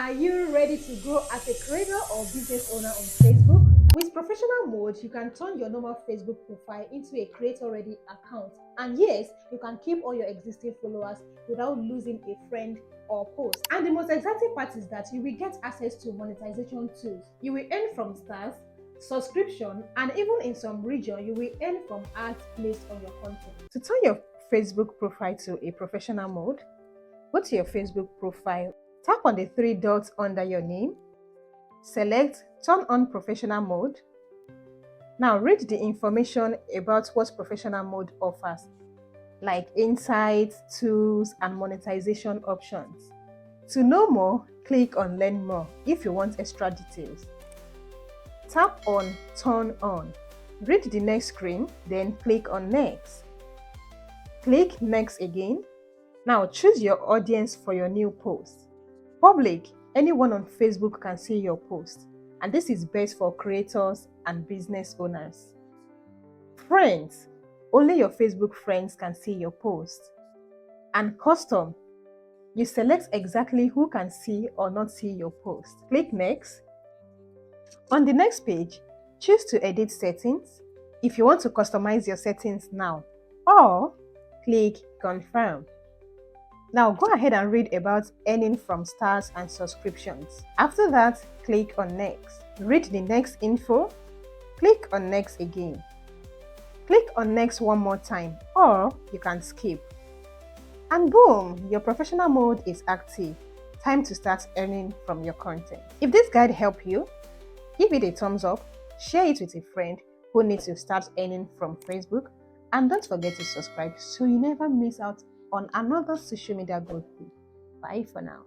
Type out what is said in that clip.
Are you ready to grow as a creator or business owner on Facebook? With professional mode, you can turn your normal Facebook profile into a creator-ready account. And yes, you can keep all your existing followers without losing a friend or post. And the most exciting part is that you will get access to monetization tools. You will earn from stars, subscription, and even in some region, you will earn from ads placed on your content. To turn your Facebook profile to a professional mode, go to your Facebook profile, tap on the three dots under your name, select Turn on Professional Mode. Now read the information about what professional mode offers, like insights, tools, and monetization options. To know more, click on Learn More if you want extra details. Tap on Turn On. Read the next screen, then click on Next. Click Next again. Now choose your audience for your new post. Public, anyone on Facebook can see your post, and this is best for creators and business owners. Friends, only your Facebook friends can see your post. And custom, you select exactly who can see or not see your post. Click Next. On the next page, choose to edit settings if you want to customize your settings now, or click Confirm. Now go ahead and read about earning from stars and subscriptions. After that, click on Next. Read the next info. Click on Next again. Click on Next one more time, or you can skip. And boom, your professional mode is active. Time to start earning from your content. If this guide helped you, give it a thumbs up, share it with a friend who needs to start earning from Facebook, and don't forget to subscribe so you never miss out on another social media growth tip. Bye for now.